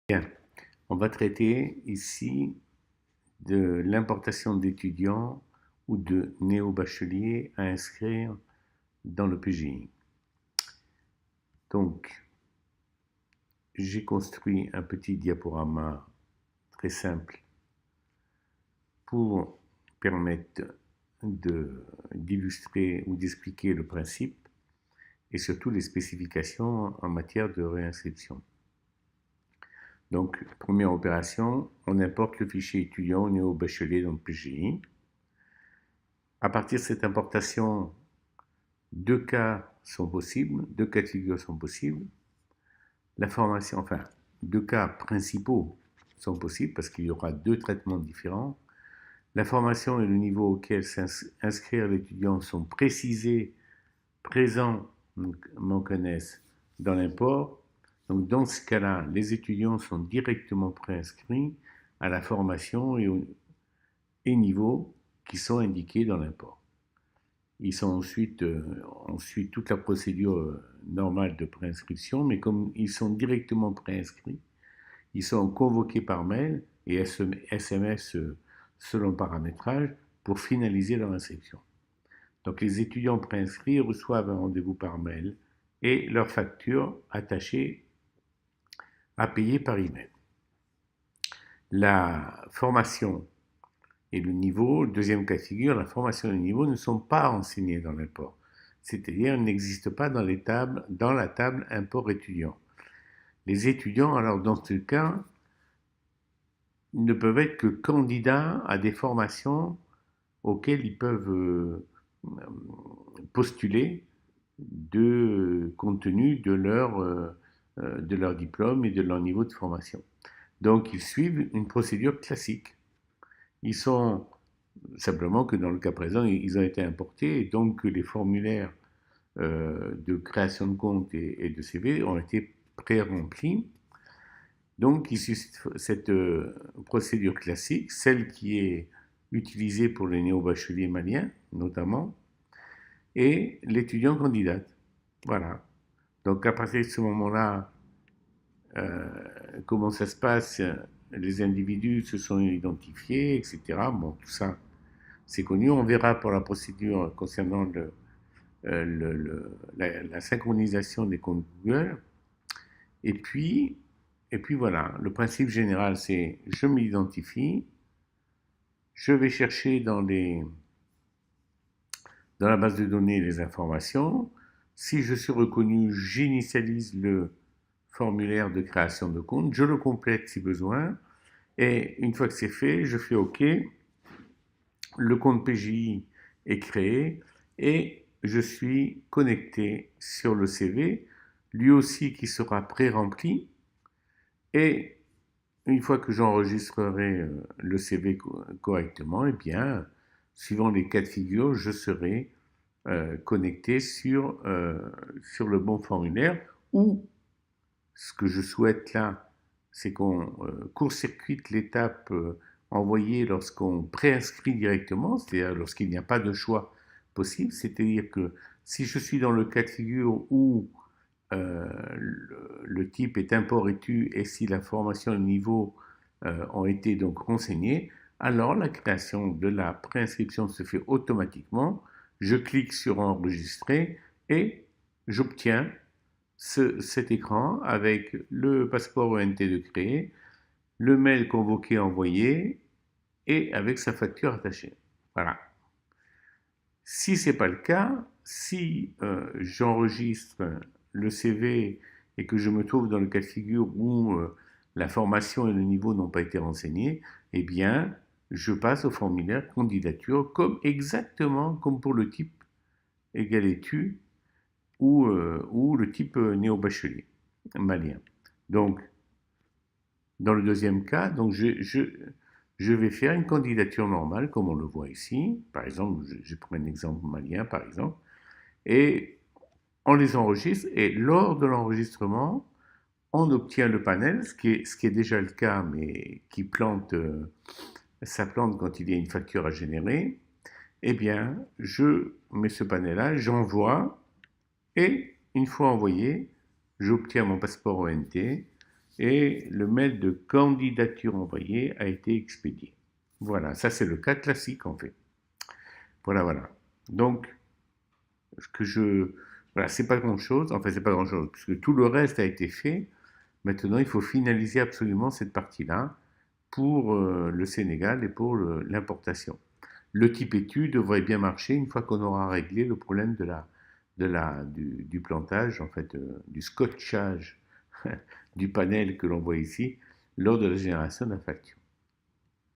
Bien, on va traiter ici de l'importation d'étudiants ou de néo-bacheliers à inscrire dans le PGI. Donc, j'ai construit un petit diaporama très simple pour permettre d'illustrer ou d'expliquer le principe et surtout les spécifications en matière de réinscription. Donc, première opération, on importe le fichier étudiant ou néo-bachelier dans le PGI. À partir de cette importation, deux cas sont possibles, deux cas de figure sont possibles. La formation, enfin, deux cas principaux sont possibles parce qu'il y aura deux traitements différents. La formation et le niveau auquel s'inscrire l'étudiant sont précisés, présents, m'en connaissent, dans l'import. Donc, dans ce cas-là, les étudiants sont directement préinscrits à la formation et niveaux qui sont indiqués dans l'import. Ils sont ensuite, on suit toute la procédure normale de préinscription, mais comme ils sont directement préinscrits, ils sont convoqués par mail et SMS selon paramétrage pour finaliser leur inscription. Donc les étudiants préinscrits reçoivent un rendez-vous par mail et leur facture attachée à payer par email. La formation et le niveau, deuxième cas de figure, la formation et le niveau ne sont pas enseignés dans l'import. C'est-à-dire n'existent pas dans la table import étudiant. Les étudiants, alors dans ce cas, ne peuvent être que candidats à des formations auxquelles ils peuvent postuler compte tenu de leur diplôme et de leur niveau de formation. Donc ils suivent une procédure classique. Ils sont simplement que dans le cas présent, ils ont été importés et donc les formulaires de création de compte et de CV ont été pré-remplis. Donc, ici, cette procédure classique, celle qui est utilisée pour les néo-bacheliers maliens, notamment, et l'étudiant candidate. Voilà. Donc, à partir de ce moment-là, comment ça se passe? Les individus se sont identifiés, etc. Bon, tout ça, c'est connu. On verra pour la procédure concernant la synchronisation des comptes Google. Et puis, voilà, le principe général, c'est je m'identifie, je vais chercher dans la base de données les informations. Si je suis reconnu, j'initialise le formulaire de création de compte, je le complète si besoin, et une fois que c'est fait, je fais OK, le compte PJI est créé, et je suis connecté sur le CV, lui aussi qui sera pré-rempli, et une fois que j'enregistrerai le CV correctement, eh bien, suivant les cas de figure, je serai connecté sur le bon formulaire, ou ce que je souhaite là, c'est qu'on court-circuite l'étape envoyée lorsqu'on préinscrit directement, c'est-à-dire lorsqu'il n'y a pas de choix possible, c'est-à-dire que si je suis dans le cas de figure où le type est import-étu et si la formation et le niveau ont été donc renseignés, alors la création de la préinscription se fait automatiquement. Je clique sur enregistrer et j'obtiens cet écran avec le passeport ONT de créer, le mail convoqué envoyé et avec sa facture attachée. Voilà. Si ce n'est pas le cas, si j'enregistre le CV et que je me trouve dans le cas de figure où la formation et le niveau n'ont pas été renseignés, eh bien, je passe au formulaire candidature exactement comme pour le type égal étu ou le type néo-bachelier malien. Donc, dans le deuxième cas, donc je vais faire une candidature normale, comme on le voit ici. Par exemple, je prends un exemple malien, par exemple, et on les enregistre, et lors de l'enregistrement, on obtient le panel, ce qui est déjà le cas, mais qui plante, ça plante quand il y a une facture à générer. Eh bien, je mets ce panel-là, j'envoie, et une fois envoyé, j'obtiens mon passeport ONT, et le mail de candidature envoyé a été expédié. Voilà, ça c'est le cas classique en fait. Voilà, voilà. Donc, ce que je... Voilà, c'est pas grand-chose, enfin c'est pas grand-chose, puisque tout le reste a été fait. Maintenant, il faut finaliser absolument cette partie-là pour le Sénégal et pour l'importation. Le type étude devrait bien marcher une fois qu'on aura réglé le problème du plantage, en fait, du scotchage du panel que l'on voit ici lors de la génération de la facture.